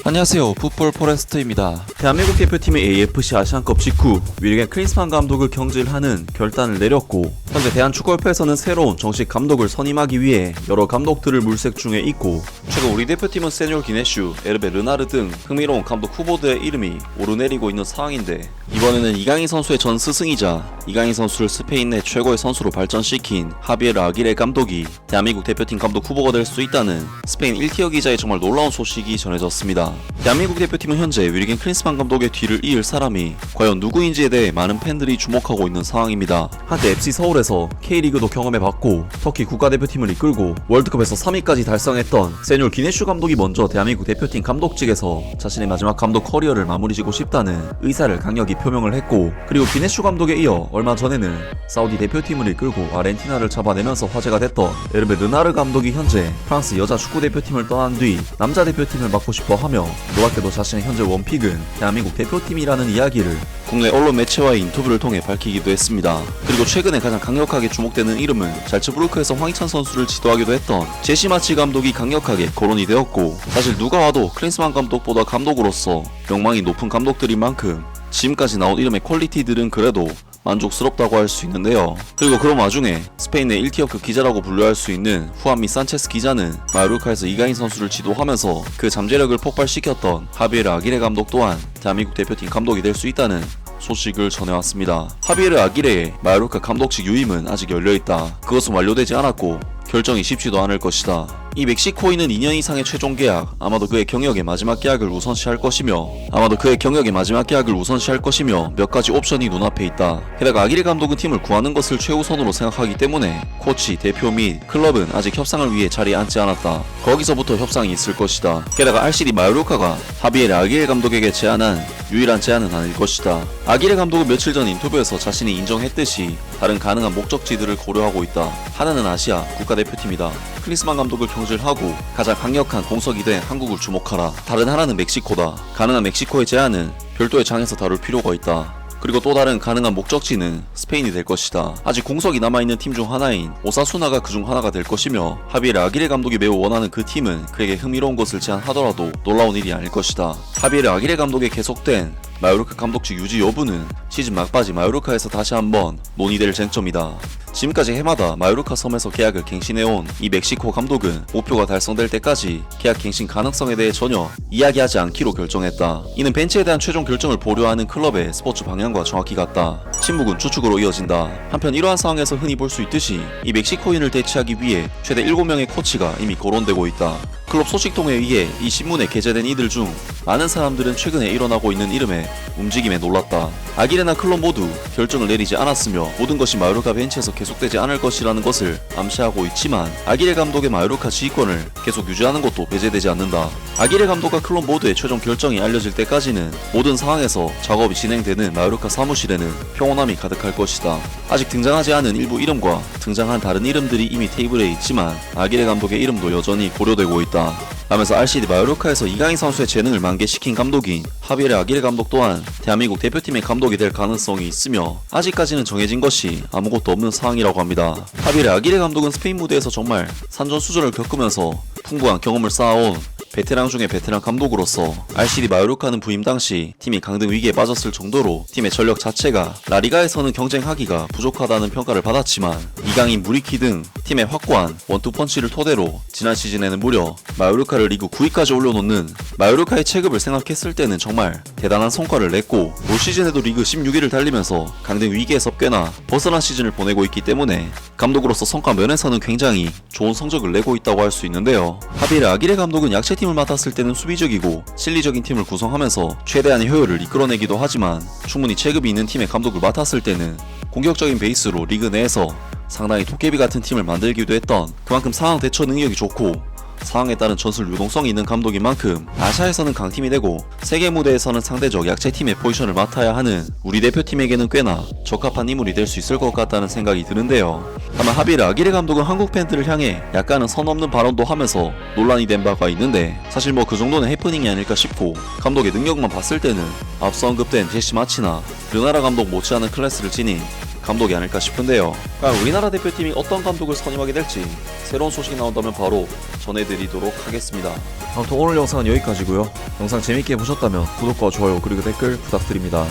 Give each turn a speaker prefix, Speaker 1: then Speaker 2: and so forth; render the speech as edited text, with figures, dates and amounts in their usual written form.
Speaker 1: 안녕하세요, 풋볼 포레스트입니다.
Speaker 2: 대한민국 대표팀의 AFC 아시안컵 직후 윌겐 클린스만 감독을 경질하는 결단을 내렸고, 현재 대한축구협회에서는 새로운 정식 감독을 선임하기 위해 여러 감독들을 물색 중에 있고, 최근 우리 대표팀은 세뉴얼 기네슈, 에르베 르나르 등 흥미로운 감독 후보들의 이름이 오르내리고 있는 상황인데, 이번에는 이강인 선수의 전 스승이자 이강인 선수를 스페인 내 최고의 선수로 발전시킨 하비에르 아기레 감독이 대한민국 대표팀 감독 후보가 될 수 있다는 스페인 1티어 기자의 정말 놀라운 소식이 전해졌습니다. 대한민국 대표팀은 현재 윌겐 클린스만 감독의 뒤를 이을 사람이 과연 누구인지에 대해 많은 팬들이 주목하고 있는 상황입니다. 한때 FC 서울에서 K리그도 경험해봤고 터키 국가대표팀을 이끌고 월드컵에서 3위까지 달성했던 세뉴얼 기네슈 감독이 먼저 대한민국 대표팀 감독직에서 자신의 마지막 감독 커리어를 마무리지고 싶다는 의사를 강력히 표명을 했고, 그리고 기네슈 감독에 이어 얼마 전에는 사우디 대표팀을 이끌고 아르헨티나를 잡아내면서 화제가 됐던 에르베 르나르 감독이 현재 프랑스 여자 축구대표팀을 떠난 뒤 남자 대표팀을 맡고 싶어 하며, 놀랍게도 자신의 현재 원픽은 대한민국 대표팀이라는 이야기를 국내 언론 매체와의 인터뷰를 통해 밝히기도 했습니다. 그리고 최근에 가장 강력하게 주목되는 이름은 잘츠부르크에서 황희찬 선수를 지도하기도 했던 제시 마치 감독이 강력하게 거론이 되었고, 사실 누가 와도 클린스만 감독보다 감독으로서 명망이 높은 감독들인 만큼 지금까지 나온 이름의 퀄리티들은 그래도 만족스럽다고 할 수 있는데요. 그리고 그런 와중에 스페인 내 1티어급 기자라고 분류할 수 있는 후안미 산체스 기자는 마요르카에서 이강인 선수를 지도하면서 그 잠재력을 폭발시켰던 하비에르 아기레 감독 또한 대한민국 대표팀 감독이 될 수 있다는 소식을 전해왔습니다. 하비에르 아기레의 마요르카 감독직 유임은 아직 열려있다. 그것은 완료되지 않았고 결정이 쉽지도 않을 것이다. 이 멕시코인은 2년 이상의 최종 계약, 아마도 그의 경력의 마지막 계약을 우선시할 것이며 몇 가지 옵션이 눈앞에 있다. 게다가 아기레 감독은 팀을 구하는 것을 최우선으로 생각하기 때문에 코치, 대표 및 클럽은 아직 협상을 위해 자리에 앉지 않았다. 거기서부터 협상이 있을 것이다. 게다가 RCD 마요르카가 하비에르 아기레 감독에게 제안한 유일한 제안은 아닐 것이다. 아기레 감독은 며칠 전 인터뷰에서 자신이 인정했듯이 다른 가능한 목적지들을 고려하고 있다. 하나는 아시아 국가대표팀이다. 클린스만 감독을 경질하고 가장 강력한 공석이 된 한국을 주목하라. 다른 하나는 멕시코다. 가능한 멕시코의 제안은 별도의 장에서 다룰 필요가 있다. 그리고 또 다른 가능한 목적지는 스페인이 될 것이다. 아직 공석이 남아있는 팀 중 하나인 오사수나가 그 중 하나가 될 것이며, 하비에르 아기레 감독이 매우 원하는 그 팀은 그에게 흥미로운 것을 제안하더라도 놀라운 일이 아닐 것이다. 하비에르 아기레 감독의 계속된 마요르카 감독직 유지 여부는 시즌 막바지 마요르카에서 다시 한번 논의될 쟁점이다. 지금까지 해마다 마요르카 섬에서 계약을 갱신해온 이 멕시코 감독은 목표가 달성될 때까지 계약 갱신 가능성에 대해 전혀 이야기하지 않기로 결정했다. 이는 벤치에 대한 최종 결정을 보류하는 클럽의 스포츠 방향과 정확히 같다. 침묵은 추측으로 이어진다. 한편 이러한 상황에서 흔히 볼 수 있듯이 이 멕시코인을 대체하기 위해 최대 7명의 코치가 이미 거론되고 있다. 클럽 소식통에 의해 이 신문에 게재된 이들 중 많은 사람들은 최근에 일어나고 있는 이름의 움직임에 놀랐다. 아기레나 클럽 모두 결정을 내리지 않았으며 모든 것이 마요르카 벤치에서 계속되지 않을 것이라는 것을 암시하고 있지만, 아기레 감독의 마요르카 지휘권을 계속 유지하는 것도 배제되지 않는다. 아기레 감독과 클럽 모두의 최종 결정이 알려질 때까지는 모든 상황에서 작업이 진행되는 마요르카 사무실에는 평온함이 가득할 것이다. 아직 등장하지 않은 일부 이름과 등장한 다른 이름들이 이미 테이블에 있지만 아기레 감독의 이름도 여전히 고려되고 있다. 라면서 RCD 마요르카에서 이강인 선수의 재능을 만개시킨 감독인 하비에르 아기레 감독 또한 대한민국 대표팀의 감독이 될 가능성이 있으며, 아직까지는 정해진 것이 아무것도 없는 상황이라고 합니다. 하비에르 아기레 감독은 스페인 무대에서 정말 산전수전을 겪으면서 풍부한 경험을 쌓아온 베테랑 중의 베테랑 감독으로서 RCD 마요르카는 부임 당시 팀이 강등 위기에 빠졌을 정도로 팀의 전력 자체가 라리가에서는 경쟁하기가 부족하다는 평가를 받았지만, 이강인, 무리키 등 팀의 확고한 원투펀치를 토대로 지난 시즌에는 무려 마요르카를 리그 9위까지 올려놓는 마요르카의 체급을 생각했을 때는 정말 대단한 성과를 냈고, 올 시즌에도 리그 16위를 달리면서 강등 위기에서 꽤나 벗어난 시즌을 보내고 있기 때문에 감독으로서 성과 면에서는 굉장히 좋은 성적을 내고 있다고 할 수 있는데요. 하비에르 아기레 감독은 약체팀을 맡았을 때는 수비적이고 실리적인 팀을 구성하면서 최대한의 효율을 이끌어내기도 하지만, 충분히 체급이 있는 팀의 감독을 맡았을 때는 공격적인 베이스로 리그 내에서 상당히 도깨비 같은 팀을 만들기도 했던, 그만큼 상황 대처 능력이 좋고 상황에 따른 전술 유동성이 있는 감독인 만큼 아시아에서는 강팀이 되고 세계 무대에서는 상대적 약체팀의 포지션을 맡아야 하는 우리 대표팀에게는 꽤나 적합한 인물이 될 수 있을 것 같다는 생각이 드는데요. 다만 하비에르 아기레 감독은 한국 팬들을 향해 약간은 선 없는 발언도 하면서 논란이 된 바가 있는데, 사실 뭐 그 정도는 해프닝이 아닐까 싶고, 감독의 능력만 봤을 때는 앞서 언급된 제시 마치나 르나라 감독 못지않은 클래스를 지닌 감독이 아닐까 싶은데요. 과연 우리나라 대표팀이 어떤 감독을 선임하게 될지 새로운 소식이 나온다면 바로 전해드리도록 하겠습니다.
Speaker 3: 아무튼 오늘 영상은 여기까지고요. 영상 재밌게 보셨다면 구독과 좋아요 그리고 댓글 부탁드립니다.